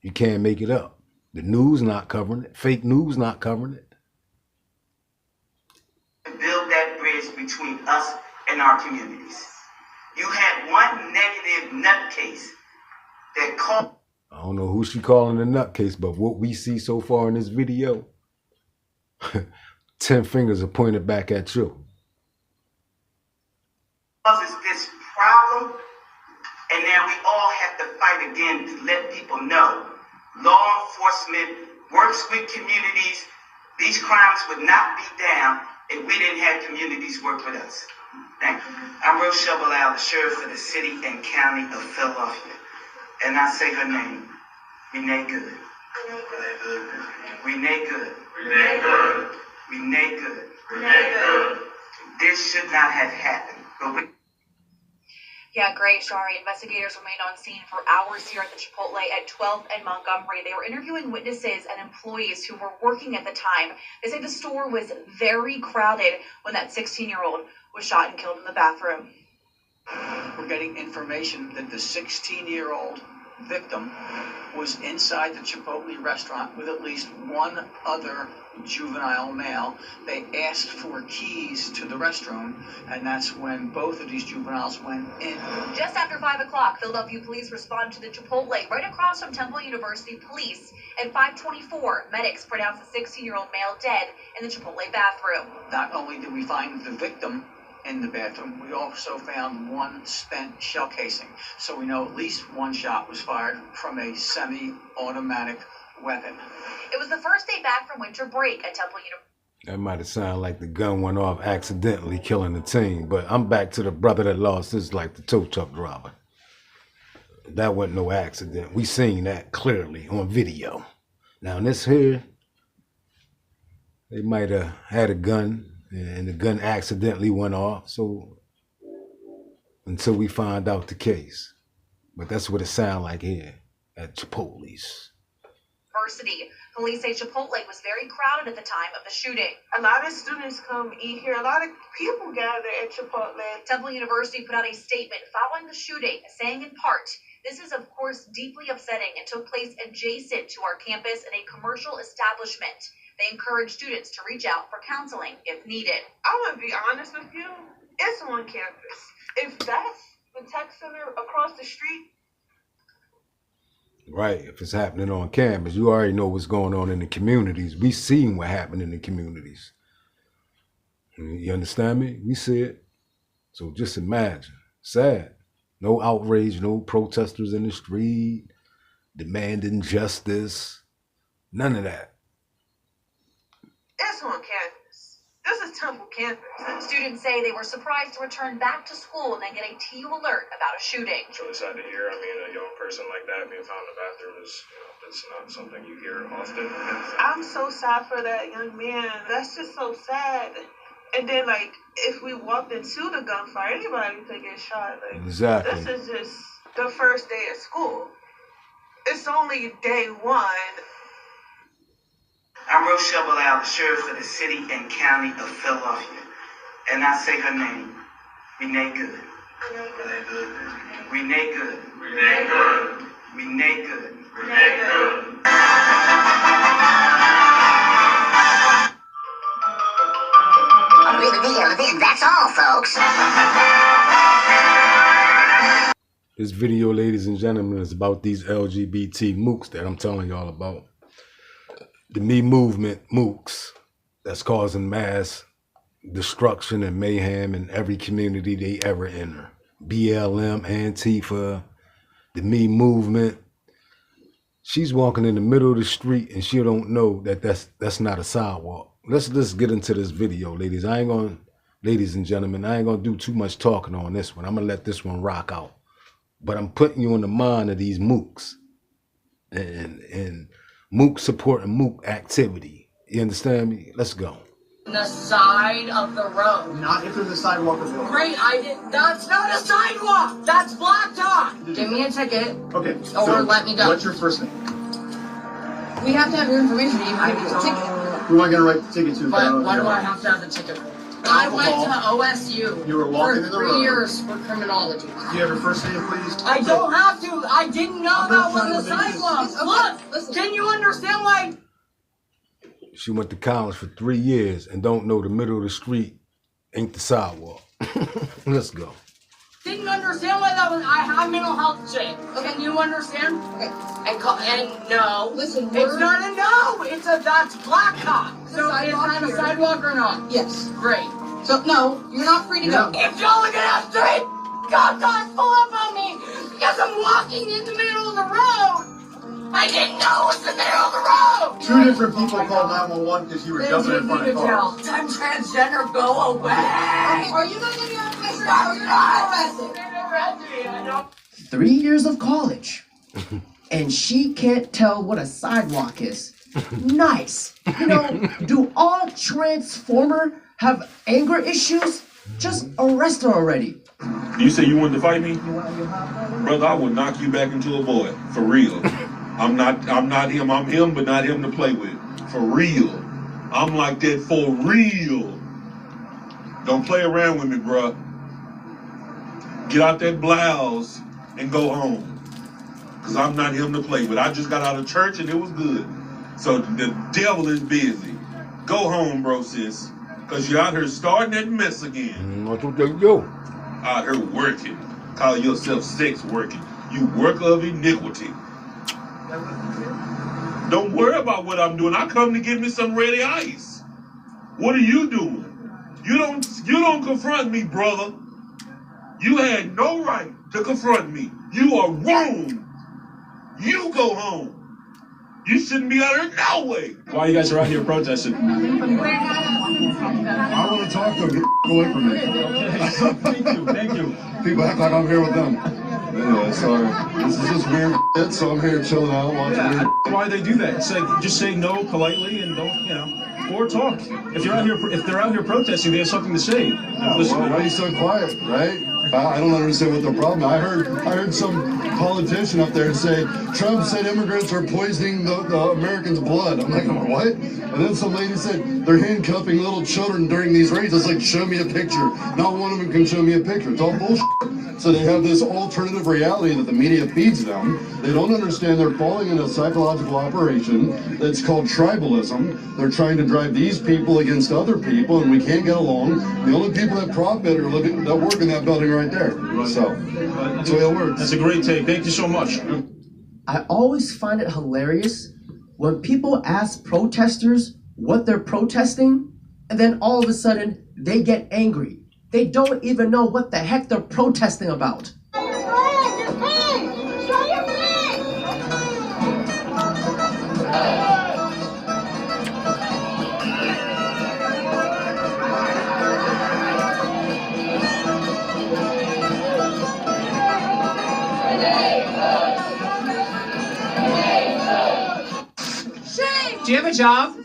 You can't make it up. The news not covering it. Fake news not covering it. Build that bridge between us and our communities. You had one negative nutcase that call. I don't know who she calling a nutcase, but what we see so far in this video, 10 fingers are pointed back at you. Causes this problem, and now we all have to fight again to let people know law enforcement works with communities. These crimes would not be down if we didn't have communities work with us. Thank you. I'm Rochelle Bilal, the sheriff of the city and county of Philadelphia. And I say her name, Renee Good. Renee Good. Renee Good. Renee Good. Renee Good. This should not have happened, but we. Yeah, great, Shari. Investigators remained on scene for hours here at the Chipotle at 12th and Montgomery. They were interviewing witnesses and employees who were working at the time. They say the store was very crowded when that 16-year-old was shot and killed in the bathroom. We're getting information that the 16-year-old victim was inside the Chipotle restaurant with at least one other juvenile male. They asked for keys to the restroom, and that's when both of these juveniles went in. Just after 5 o'clock, Philadelphia police responded to the Chipotle right across from Temple University Police. At 5:24, medics pronounced the 16-year-old male dead in the Chipotle bathroom. Not only did we find the victim in the bathroom, we also found one spent shell casing. So we know at least one shot was fired from a semi-automatic weapon. It was the first day back from winter break at Temple University. That might have sounded like the gun went off accidentally killing the team, but I'm back to the brother that lost his life, the tow truck driver. That wasn't no accident. We seen that clearly on video. Now in this here, they might have had a gun and the gun accidentally went off. So until we find out the case, but that's what it sounded like here at Chipotle's. Police say Chipotle was very crowded at the time of the shooting. A lot of students come eat here. A lot of people gather at Chipotle. Temple University put out a statement following the shooting, saying in part, "This is of course deeply upsetting and took place adjacent to our campus in a commercial establishment. They encourage students to reach out for counseling if needed." I'm going to be honest with you. It's on campus. If that's the tech center across the street. Right, if it's happening on campus, you already know what's going on in the communities. We seen what happened in the communities. You understand me? We see it. So just imagine. Sad. No outrage, no protesters in the street, demanding justice. None of that. It's on campus. This is Temple campus. Students say they were surprised to return back to school and then get a TU alert about a shooting. It's really sad to hear. I mean, a young person like that being found in the bathroom is, it's not something you hear often. I'm so sad for that young man. That's just so sad. And then, like, if we walked into the gunfire, anybody could get shot. Like, exactly. This is just the first day of school. It's only day one. I'm Rochelle Bilal, the sheriff of the city and county of Philadelphia. And I say her name, Renee Good. Renee Good. Renee Good. Renee Good. Renee Good. Renee Good. That's all, folks. This video, ladies and gentlemen, is about these LGBT mooks that I'm telling y'all about. The Me Movement mooks that's causing mass destruction and mayhem in every community they ever enter. BLM, Antifa, the Me Movement. She's walking in the middle of the street and she don't know that that's not a sidewalk. Let's just get into this video, ladies. Ladies and gentlemen, I ain't gonna do too much talking on this one. I'm gonna let this one rock out. But I'm putting you in the mind of these mooks and mook support and mook activity. You understand me? Let's go. The side of the road. Not if there's a sidewalk available. Great, that's not a sidewalk! That's blacktop! Give me a ticket. Okay. Or let me go. What's your first name? We have to have your information to even give you a ticket. Who am I going to write the ticket to? But why do I have to have the ticket? I went to OSU. You were walking in the road. For 3 years for criminology. Do you have your first name, please? I don't have to. I didn't know that was a sidewalk. Look, can you understand why? She went to college for 3 years and don't know the middle of the street ain't the sidewalk. Let's go. Didn't understand understand why that was. I have mental health shit. Okay. Can you understand? Okay. And no. Listen, it's not a no. It's a that's black cop. So is that a sidewalk or not? Yes. Great. So no, you're not free to go. If y'all are gonna have straight cop cars pull up on me because I'm walking in the middle of the road. I didn't know it was the middle of the road! 2 different people called 911 because you were jumping in front of cars. I'm transgender, go away! Okay, are you gonna get your arrested or you're not arrested? 3 years of college. And she can't tell what a sidewalk is. Nice. You know, do all Transformer have anger issues? Just arrest her already. You say you wanted to fight me? Brother, I will knock you back into a void. For real. I'm not him. I'm him, but not him to play with. For real. I'm like that for real. Don't play around with me, bruh. Get out that blouse and go home. Because I'm not him to play with. I just got out of church and it was good. So the devil is busy. Go home, bro, sis. Because you're out here starting that mess again. What you do? Out here working. Call yourself sex working. You worker of iniquity. Don't worry about what I'm doing. I come to get me some ready ice. What are you doing? You don't confront me, brother. You had no right to confront me. You are wrong. You go home. You shouldn't be out here no way. Why you guys are out here protesting? I want to talk to them. Get away from me. Thank you. People act like I'm here with them. Anyway, sorry. This is just weird shit, so I'm here chilling out, watching weird. Why they do that? Just say no politely and don't, or talk. If they're out here protesting, they have something to say. Yeah, why are you so quiet, right? I don't understand what the problem is. I heard some politician up there say, Trump said immigrants are poisoning the Americans' blood. I'm like, what? And then some lady said they're handcuffing little children during these raids. It's like, show me a picture. Not one of them can show me a picture. It's all bullshit. So they have this alternative reality that the media feeds them. They don't understand they're falling into a psychological operation that's called tribalism. They're trying to drive these people against other people, and we can't get along. The only people that profit are living, that work in that building right there. So that's the way it works. That's a great take. Thank you so much. I always find it hilarious when people ask protesters what they're protesting, and then all of a sudden they get angry. They don't even know what the heck they're protesting about. Do you have a job? Do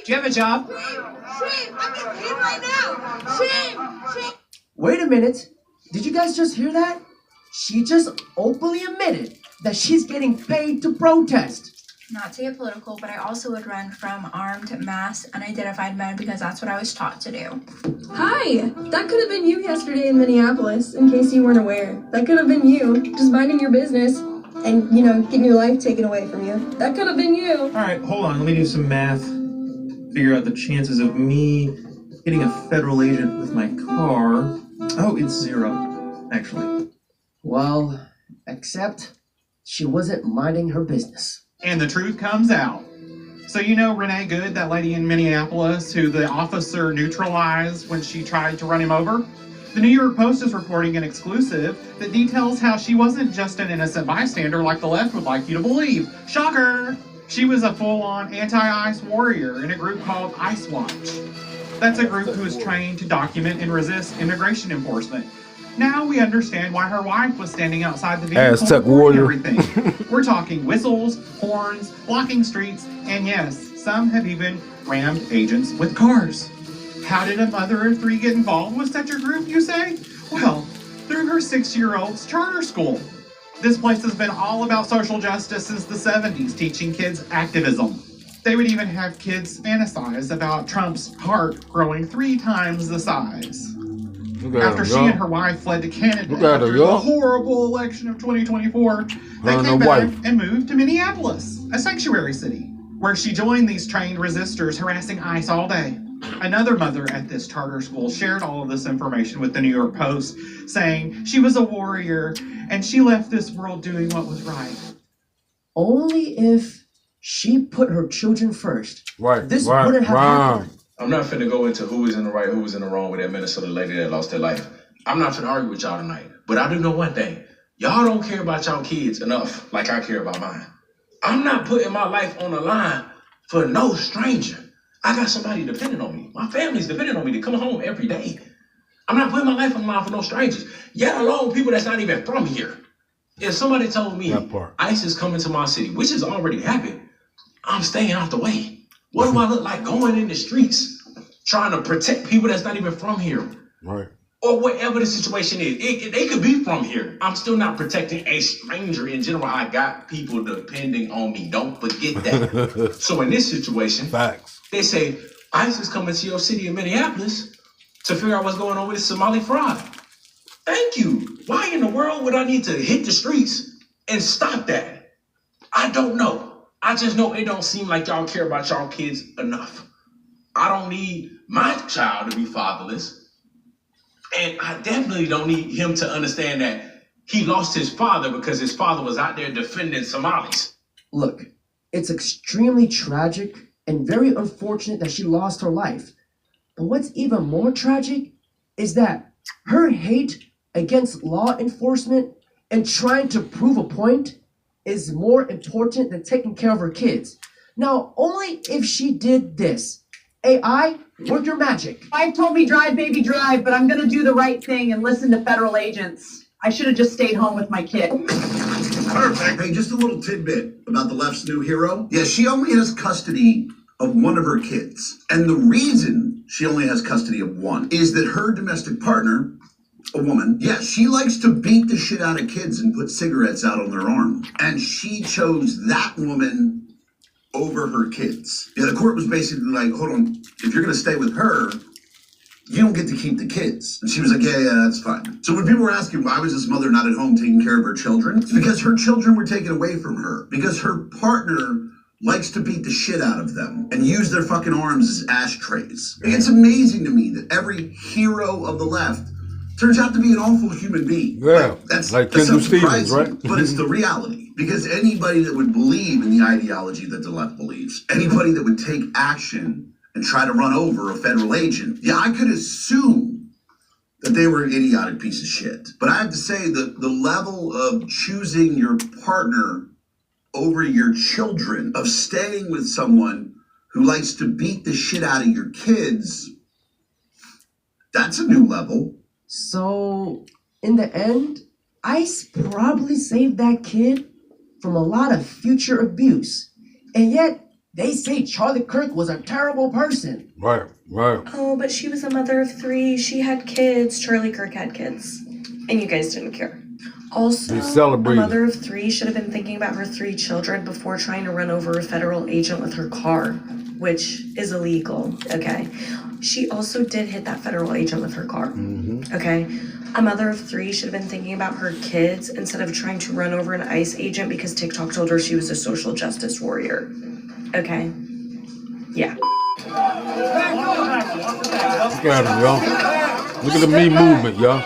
you have a job? Shame! I'm getting paid right now! Shame! Wait a minute. Did you guys just hear that? She just openly admitted that she's getting paid to protest. Not to get political, but I also would run from armed, mass, unidentified men because that's what I was taught to do. Hi! That could have been you yesterday in Minneapolis, in case you weren't aware. That could have been you, just minding your business and, getting your life taken away from you. That could have been you. All right, hold on. Let me do some math. Figure out the chances of me hitting a federal agent with my car. Oh, it's 0, actually. Well, except she wasn't minding her business. And the truth comes out. So you know Renee Good, that lady in Minneapolis who the officer neutralized when she tried to run him over? The New York Post is reporting an exclusive that details how she wasn't just an innocent bystander like the left would like you to believe. Shocker! She was a full-on anti-ICE warrior in a group called ICE Watch. That's a group who is trained to document and resist immigration enforcement. Now we understand why her wife was standing outside the vehicle Aztec warrior. Everything. We're talking whistles, horns, blocking streets, and yes, some have even rammed agents with cars. How did a mother of 3 get involved with such a group, you say? Well, through her 6-year-old's charter school. This place has been all about social justice since the 70s, teaching kids activism. They would even have kids fantasize about Trump's heart growing 3 times the size. After she and her wife fled to Canada after the horrible election of 2024, they came back and moved to Minneapolis, a sanctuary city, where she joined these trained resistors harassing ICE all day. Another mother at this charter school shared all of this information with the New York Post, saying she was a warrior and she left this world doing what was right. Only if she put her children first. Right. This wouldn't have happened. I'm not finna go into who was in the right, who was in the wrong with that Minnesota lady that lost their life. I'm not finna argue with y'all tonight. But I do know one thing. Y'all don't care about y'all kids enough like I care about mine. I'm not putting my life on the line for no stranger. I got somebody depending on me. My family's depending on me to come home every day. I'm not putting my life on the line for no strangers, yet alone people that's not even from here. If somebody told me ICE is coming to my city, which has already happened, I'm staying out the way. What do I look like going in the streets trying to protect people that's not even from here? Right. Or whatever the situation is. They could be from here. I'm still not protecting a stranger in general. I got people depending on me. Don't forget that. So in this situation, they say, ICE is coming to your city in Minneapolis to figure out what's going on with the Somali fraud. Thank you. Why in the world would I need to hit the streets and stop that? I don't know. I just know it don't seem like y'all care about y'all kids enough. I don't need my child to be fatherless. And I definitely don't need him to understand that he lost his father because his father was out there defending Somalis. Look, it's extremely tragic and very unfortunate that she lost her life. But what's even more tragic is that her hate against law enforcement and trying to prove a point is more important than taking care of her kids. Now, only if she did this. AI, work your magic. Wife told me drive, baby, drive, but I'm gonna do the right thing and listen to federal agents. I should have just stayed home with my kid. Perfect. Hey, just a little tidbit about the left's new hero. Yeah, she only has custody of one of her kids. And the reason she only has custody of one is that her domestic partner, a woman, yeah, she likes to beat the shit out of kids and put cigarettes out on their arm. And she chose that woman over her kids. Yeah, the court was basically like, hold on, if you're gonna stay with her, you don't get to keep the kids. And she was like, yeah, that's fine. So when people were asking why was this mother not at home taking care of her children, it's because her children were taken away from her. Because her partner likes to beat the shit out of them and use their fucking arms as ashtrays. Like, it's amazing to me that every hero of the left turns out to be an awful human being. Yeah, that's Kendall Stevens, right? But it's the reality. Because anybody that would believe in the ideology that the left believes, anybody that would take action and try to run over a federal agent, yeah, I could assume that they were an idiotic piece of shit. But I have to say that the level of choosing your partner over your children, of staying with someone who likes to beat the shit out of your kids, that's a new level. So, in the end, ICE probably saved that kid from a lot of future abuse. And yet, they say Charlie Kirk was a terrible person. Right. Oh, but she was a mother of 3. She had kids. Charlie Kirk had kids. And you guys didn't care. Also, a mother of 3 should have been thinking about her 3 children before trying to run over a federal agent with her car, which is illegal, okay? She also did hit that federal agent with her car, okay? A mother of 3 should have been thinking about her kids instead of trying to run over an ICE agent because TikTok told her she was a social justice warrior. Okay? Yeah. Look at him, y'all. Look at the me movement, y'all.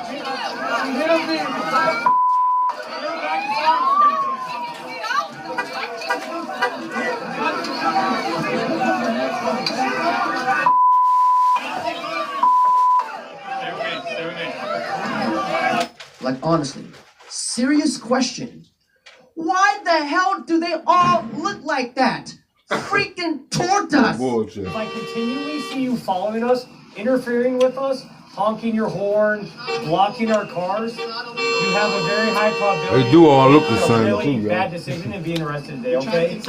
Like, honestly, serious question. Why the hell do they all look like that? Freaking tortas! Bullshit. If I continually see you following us, interfering with us, honking your horn, blocking our cars, you have a very high probability They do all look the of same, really too, bad y'all. decision and being arrested today, okay?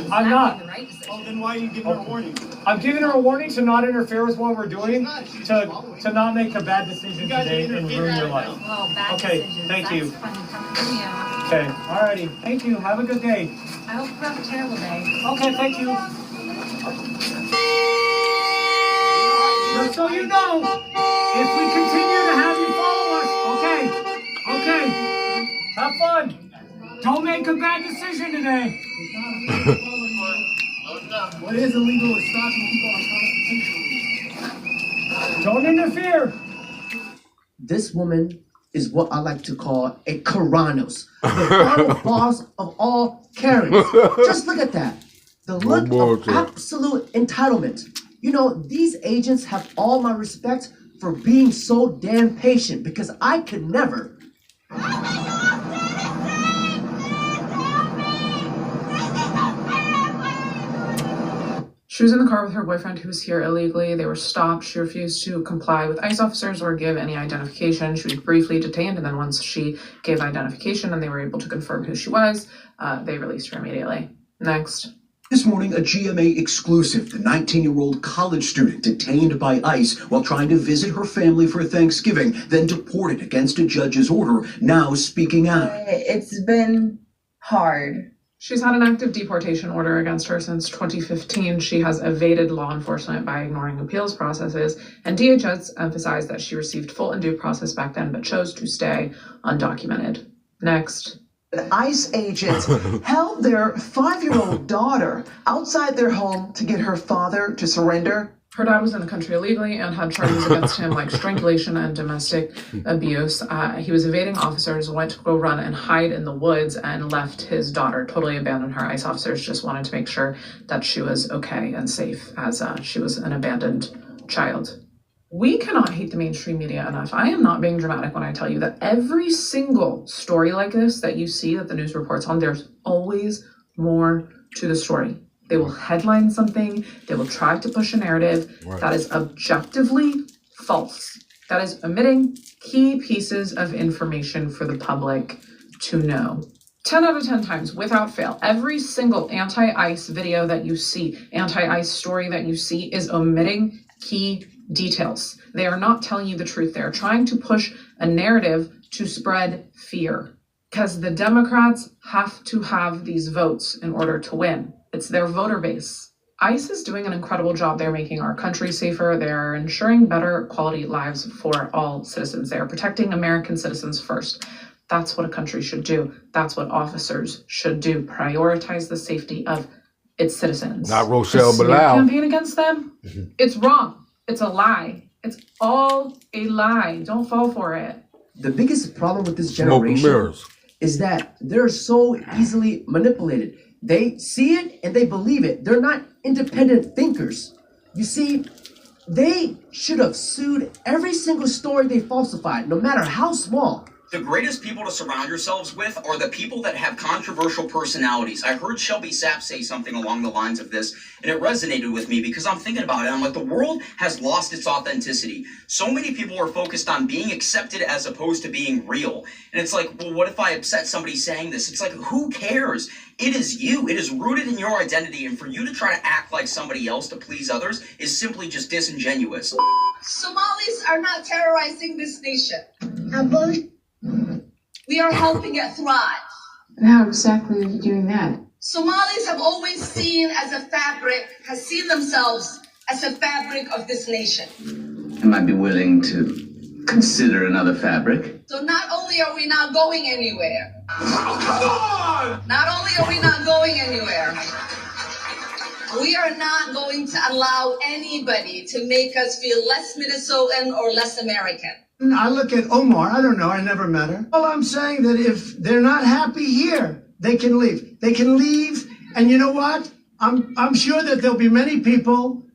I'm not. Oh, then why are you giving her a warning? I'm giving her a warning to not interfere with what we're doing, to not make a bad decision today and ruin your life. Okay, thank you. Okay, alrighty, thank you. Have a good day. I hope you have a terrible day. Okay, thank you. Just so you know, if we continue to have you follow us, okay, have fun. Don't make a bad decision today. What is illegal is stopping people unconstitutionally. Don't interfere. This woman is what I like to call a Karanos, the final boss of all Karens. Just look at that. The look of absolute entitlement. You know, these agents have all my respect for being so damn patient, because I could never. She was in the car with her boyfriend who was here illegally. They were stopped. She refused to comply with ICE officers or give any identification. She was briefly detained, and then once she gave identification and they were able to confirm who she was, they released her immediately. Next. This morning, a GMA exclusive, the 19-year-old college student detained by ICE while trying to visit her family for Thanksgiving, then deported against a judge's order, now speaking out. It's been hard. She's had an active deportation order against her since 2015. She has evaded law enforcement by ignoring appeals processes, and DHS emphasized that she received full and due process back then, but chose to stay undocumented. Next. ICE agents held their 5-year-old daughter outside their home to get her father to surrender. Her dad was in the country illegally and had charges against him like strangulation and domestic abuse. He was evading officers, went to go run and hide in the woods, and left his daughter, totally abandoned her. ICE officers just wanted to make sure that she was okay and safe, as she was an abandoned child. We cannot hate the mainstream media enough. I am not being dramatic when I tell you that every single story like this that you see that the news reports on, there's always more to the story. They will headline something. They will try to push a narrative that is objectively false. That is omitting key pieces of information for the public to know. 10 out of 10 times, without fail, every single anti-ICE video that you see, anti-ICE story that you see is omitting key details. They are not telling you the truth. They are trying to push a narrative to spread fear, because the Democrats have to have these votes in order to win. It's their voter base. ICE is doing an incredible job. They're making our country safer. They're ensuring better quality lives for all citizens. They are protecting American citizens first. That's what a country should do. That's what officers should do. Prioritize the safety of its citizens. Not Rochelle The Bilal. campaign against them, it's wrong. It's a lie. It's all a lie. Don't fall for it. The biggest problem with this generation is that they're so easily manipulated. They see it and they believe it. They're not independent thinkers. You see, they should have sued every single story they falsified, no matter how small. The greatest people to surround yourselves with are the people that have controversial personalities. I heard Shelby Sapp say something along the lines of this, and it resonated with me because I'm thinking about it. I'm like, the world has lost its authenticity. So many people are focused on being accepted as opposed to being real. And it's like, well, what if I upset somebody saying this? It's like, who cares? It is you. It is rooted in your identity. And for you to try to act like somebody else to please others is simply just disingenuous. Somalis are not terrorizing this nation. We are helping it thrive. And how exactly are you doing that? Somalis have always seen themselves as a fabric of this nation. I might be willing to consider another fabric. So not only are we not going anywhere. Oh, come on! Not only are we not going anywhere, we are not going to allow anybody to make us feel less Minnesotan or less American. I look at Omar, I don't know, I never met her. Well, I'm saying that if they're not happy here, they can leave. They can leave, and you know what? I'm sure that there'll be many people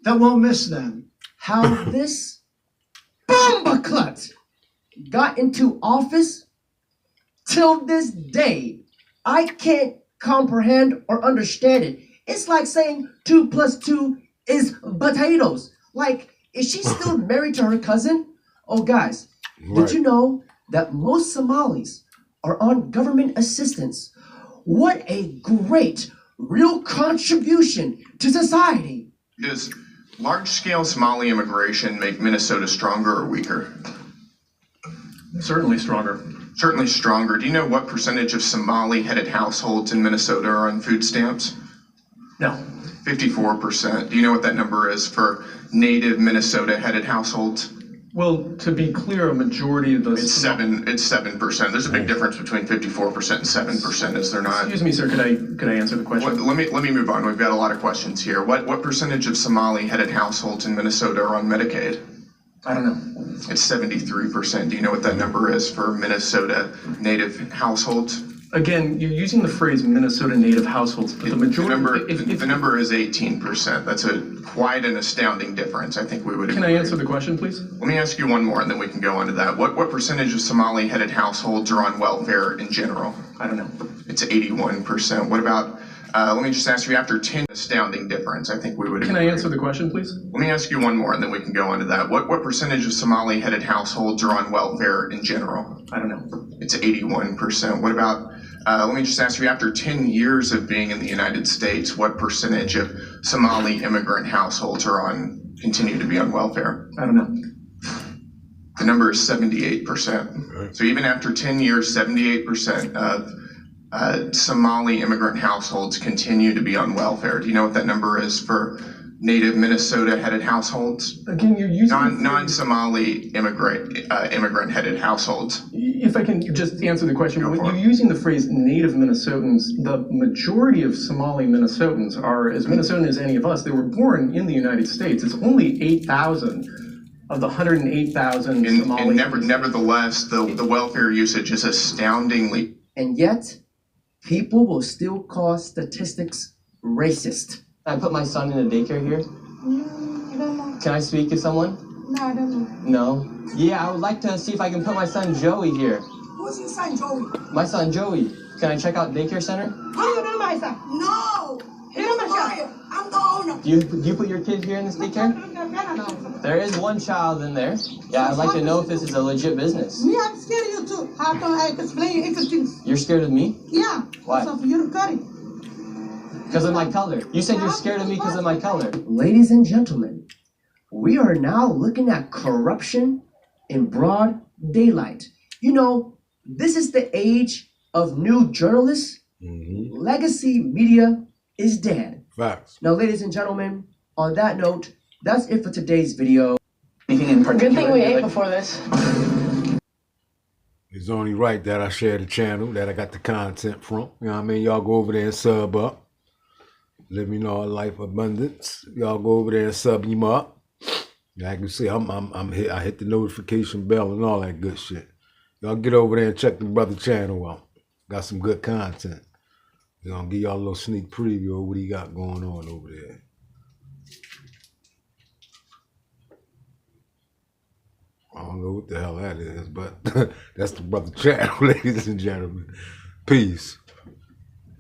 that won't miss them. How this bumbaclut got into office, till this day, I can't comprehend or understand it. It's like saying 2 + 2 is potatoes. Like, is she still married to her cousin? Oh, guys, did you know that most Somalis are on government assistance? What a great, real contribution to society. Does large-scale Somali immigration make Minnesota stronger or weaker? Certainly stronger. Certainly stronger. Do you know what percentage of Somali-headed households in Minnesota are on food stamps? No. 54%. Do you know what that number is for native Minnesota-headed households? Well, to be clear, a majority of the... It's 7%. There's a big difference between 54% and 7%, is there not? Excuse me, sir, could I answer the question? Let me move on. We've got a lot of questions here. What percentage of Somali-headed households in Minnesota are on Medicaid? I don't know. It's 73%. Do you know what that number is for Minnesota native households? Again, you're using the phrase Minnesota native households, but the majority... The number is 18%. That's quite an astounding difference. I think we would agree. Can I answer the question, please? Let me ask you one more, and then we can go on to that. What percentage of Somali-headed households are on welfare in general? I don't know. It's 81%. What about... let me just ask you, after 10, astounding difference, I think we would agree. Can I answer the question, please? Let me ask you one more, and then we can go on to that. What percentage of Somali-headed households are on welfare in general? I don't know. It's 81%. What about... let me just ask you, after 10 years of being in the United States, what percentage of Somali immigrant households continue to be on welfare? I don't know. The number is 78%. So even after 10 years, 78% of Somali immigrant households continue to be on welfare. Do you know what that number is for native Minnesota-headed households? Again, you're using... Non-Somali immigrant-headed households. If I can just answer the question, when you're using the phrase native Minnesotans, the majority of Somali Minnesotans are as Minnesotan as any of us. They were born in the United States. It's only 8,000 of the 108,000 Somali... Nevertheless, the welfare usage is astoundingly... And yet, people will still call statistics racist. I put my son in a daycare here. I don't know. Can I speak to someone? No, I don't know. No? Yeah, I would like to see if I can put my son Joey here. Who's your son, Joey? My son Joey. Can I check out daycare center? How do you know my son? No! He's a liar. I'm the owner. Do you put your kid here in this daycare? There is one child in there. Yeah, I'd like to know if this is a legit business. Me, I'm scared of you too. How can I explain you everything? You're scared of me? Yeah. Why? Because of your cutting. Because of my color. You said you're scared of me because of my color. Ladies and gentlemen, we are now looking at corruption in broad daylight. You know, this is the age of new journalists. Legacy media is dead. Facts. Now, ladies and gentlemen, on that note, that's it for today's video. Good thing we ate before this. It's only right that I share the channel that I got the content from. You know what I mean? Y'all go over there and sub up. Let me know our life abundance. Y'all go over there and sub him up. Like you see, I hit the notification bell and all that good shit. Y'all get over there and check the brother channel out. Got some good content. We're gonna give y'all a little sneak preview of what he got going on over there. I don't know what the hell that is, but that's the brother channel, ladies and gentlemen. Peace.